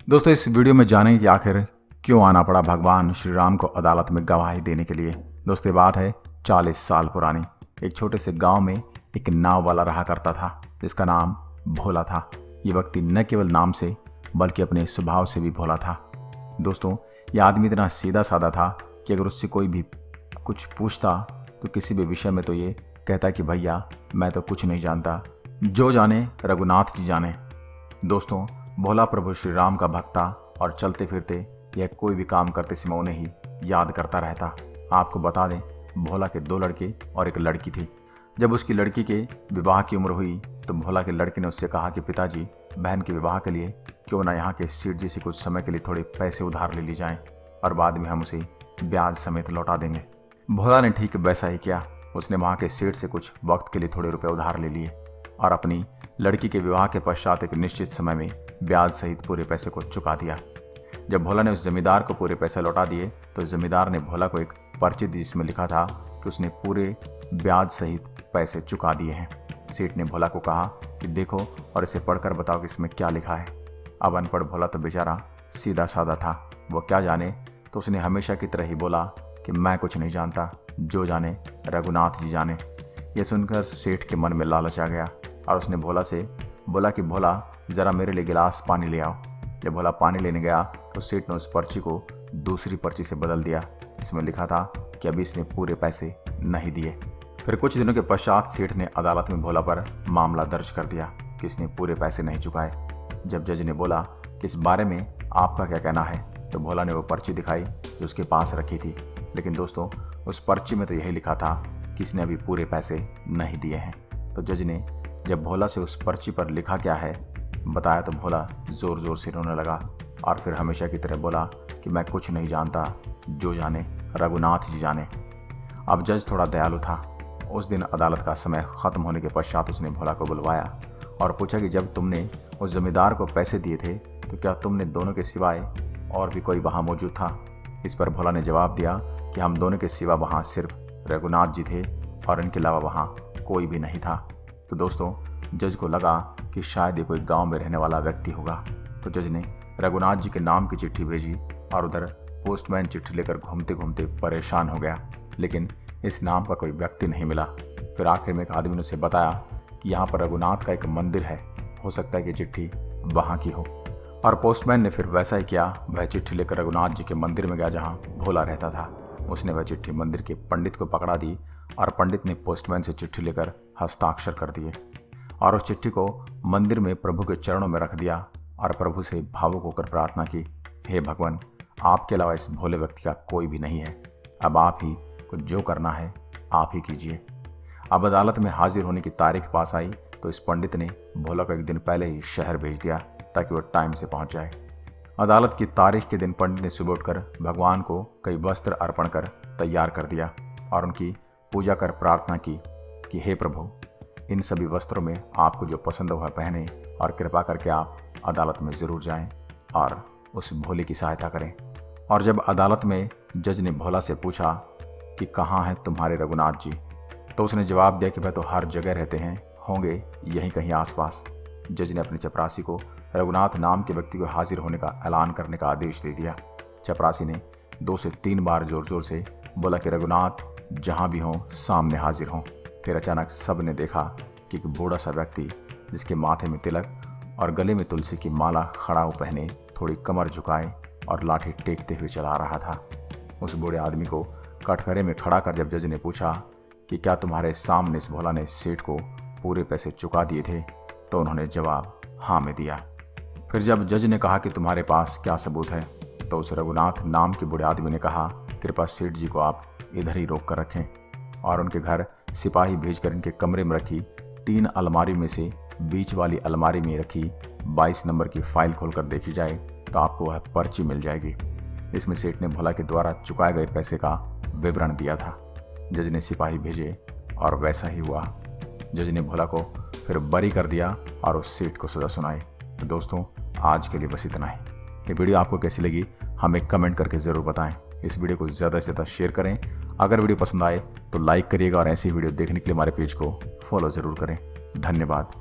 दोस्तों, इस वीडियो में जानेंगे कि आखिर क्यों आना पड़ा भगवान श्री राम को अदालत में गवाही देने के लिए। दोस्तों, ये बात है 40 साल पुरानी। एक छोटे से गांव में एक नाव वाला रहा करता था जिसका नाम भोला था। ये व्यक्ति न केवल नाम से बल्कि अपने स्वभाव से भी भोला था। दोस्तों, ये आदमी इतना सीधा साधा था कि अगर उससे कोई भी कुछ पूछता तो किसी भी विषय में तो ये कहता कि भैया मैं तो कुछ नहीं जानता, जो जाने रघुनाथ जी जाने। दोस्तों, भोला प्रभु श्री राम का भक्ता और चलते फिरते यह कोई भी काम करते समय उन्हें ही याद करता रहता। आपको बता दें, भोला के 2 लड़के और एक लड़की थी। जब उसकी लड़की के विवाह की उम्र हुई तो भोला के लड़के ने उससे कहा कि पिताजी, बहन के विवाह के लिए क्यों ना यहाँ के सेठ जी से कुछ समय के लिए थोड़े पैसे उधार ले ली जाएं और बाद में हम उसे ब्याज समेत लौटा देंगे। भोला ने ठीक वैसा ही किया। उसने वहाँ के सेठ से कुछ वक्त के लिए थोड़े रुपए उधार ले लिए और अपनी लड़की के विवाह के पश्चात एक निश्चित समय में ब्याज सहित पूरे पैसे को चुका दिया। जब भोला ने उस जमींदार को पूरे पैसे लौटा दिए तो जमींदार ने भोला को एक पर्ची दी जिसमें लिखा था कि उसने पूरे ब्याज सहित पैसे चुका दिए हैं। सेठ ने भोला को कहा कि देखो और इसे पढ़कर बताओ कि इसमें क्या लिखा है। अब अनपढ़ भोला तो बेचारा सीधा साधा था, वो क्या जाने, तो उसने हमेशा की तरह ही बोला कि मैं कुछ नहीं जानता, जो जाने रघुनाथ जी जाने। यह सुनकर सेठ के मन में लालच आ गया और उसने भोला से बोला कि भोला, ज़रा मेरे लिए गिलास पानी ले आओ। जब भोला पानी लेने गया तो सेठ ने उस पर्ची को दूसरी पर्ची से बदल दिया। इसमें लिखा था कि अभी इसने पूरे पैसे नहीं दिए। फिर कुछ दिनों के पश्चात सेठ ने अदालत में भोला पर मामला दर्ज कर दिया कि इसने पूरे पैसे नहीं चुकाए। जब जज ने बोला कि इस बारे में आपका क्या कहना है, तो भोला ने वो पर्ची दिखाई जो उसके पास रखी थी। लेकिन दोस्तों, उस पर्ची में तो यही लिखा था कि इसने अभी पूरे पैसे नहीं दिए हैं। तो जज ने जब भोला से उस पर्ची पर लिखा क्या है बताया तो भोला ज़ोर ज़ोर से रोने लगा और फिर हमेशा की तरह बोला कि मैं कुछ नहीं जानता, जो जाने रघुनाथ जी जाने। अब जज थोड़ा दयालु था। उस दिन अदालत का समय ख़त्म होने के पश्चात उसने भोला को बुलवाया और पूछा कि जब तुमने उस जमींदार को पैसे दिए थे तो क्या तुमने दोनों के सिवाय और भी कोई वहाँ मौजूद था। इस पर भोला ने जवाब दिया कि हम दोनों के सिवा वहाँ सिर्फ रघुनाथ जी थे और इनके अलावा वहाँ कोई भी नहीं था। तो दोस्तों, जज को लगा कि शायद ये कोई गांव में रहने वाला व्यक्ति होगा। तो जज ने रघुनाथ जी के नाम की चिट्ठी भेजी और उधर पोस्टमैन चिट्ठी लेकर घूमते घूमते परेशान हो गया, लेकिन इस नाम का कोई व्यक्ति नहीं मिला। फिर आखिर में एक आदमी ने उसे बताया कि यहाँ पर रघुनाथ का एक मंदिर है, हो सकता है कि चिट्ठी वहाँ की हो। और पोस्टमैन ने फिर वैसा ही किया। वह चिट्ठी लेकर रघुनाथ जी के मंदिर में गया जहाँ भोला रहता था। उसने वह चिट्ठी मंदिर के पंडित को पकड़ा दी और पंडित ने पोस्टमैन से चिट्ठी लेकर हस्ताक्षर कर दिए और उस चिट्ठी को मंदिर में प्रभु के चरणों में रख दिया और प्रभु से भावुक होकर प्रार्थना की, हे भगवान, आपके अलावा इस भोले व्यक्ति का कोई भी नहीं है। अब आप ही को जो करना है आप ही कीजिए। अब अदालत में हाजिर होने की तारीख पास आई तो इस पंडित ने भोला को एक दिन पहले ही शहर भेज दिया ताकि वो टाइम से पहुंच जाए। अदालत की तारीख के दिन पंडित ने सुबह उठकर भगवान को कई वस्त्र अर्पण कर तैयार कर दिया और उनकी पूजा कर प्रार्थना की कि हे प्रभु, इन सभी वस्त्रों में आपको जो पसंद हो वह पहने और कृपा करके आप अदालत में ज़रूर जाएं और उस भोले की सहायता करें। और जब अदालत में जज ने भोला से पूछा कि कहाँ हैं तुम्हारे रघुनाथ जी, तो उसने जवाब दिया कि वह तो हर जगह रहते हैं, होंगे यहीं कहीं आसपास। जज ने अपने चपरासी को रघुनाथ नाम के व्यक्ति को हाजिर होने का ऐलान करने का आदेश दे दिया। चपरासी ने 2 से 3 बार जोर जोर से बोला कि रघुनाथ जहाँ भी हों सामने हाजिर हों। फिर अचानक सब ने देखा कि एक बूढ़ा सा व्यक्ति जिसके माथे में तिलक और गले में तुलसी की माला खड़ाऊ पहने, थोड़ी कमर झुकाए और लाठी टेकते हुए चला रहा था। उस बूढ़े आदमी को कटघरे में खड़ा कर जब जज ने पूछा कि क्या तुम्हारे सामने इस भोला ने सेठ को पूरे पैसे चुका दिए थे, तो उन्होंने जवाब हाँ में दिया। फिर जब जज ने कहा कि तुम्हारे पास क्या सबूत है, तो उस रघुनाथ नाम के बूढ़े आदमी ने कहा, कृपा सेठ जी को आप इधर ही रोक कर रखें और उनके घर सिपाही भेजकर इनके कमरे में रखी 3 अलमारी में से बीच वाली अलमारी में रखी 22 नंबर की फाइल खोलकर देखी जाए तो आपको वह पर्ची मिल जाएगी। इसमें सेठ ने भोला के द्वारा चुकाए गए पैसे का विवरण दिया था। जज ने सिपाही भेजे और वैसा ही हुआ। जज ने भोला को फिर बरी कर दिया और उस सेठ को सज़ा सुनाई। तो दोस्तों, आज के लिए बस इतना ही। ये वीडियो आपको कैसी लगी हमें कमेंट करके ज़रूर बताएं। इस वीडियो को ज़्यादा से ज़्यादा शेयर करें। अगर वीडियो पसंद आए तो लाइक करिएगा और ऐसी वीडियो देखने के लिए हमारे पेज को फॉलो ज़रूर करें। धन्यवाद।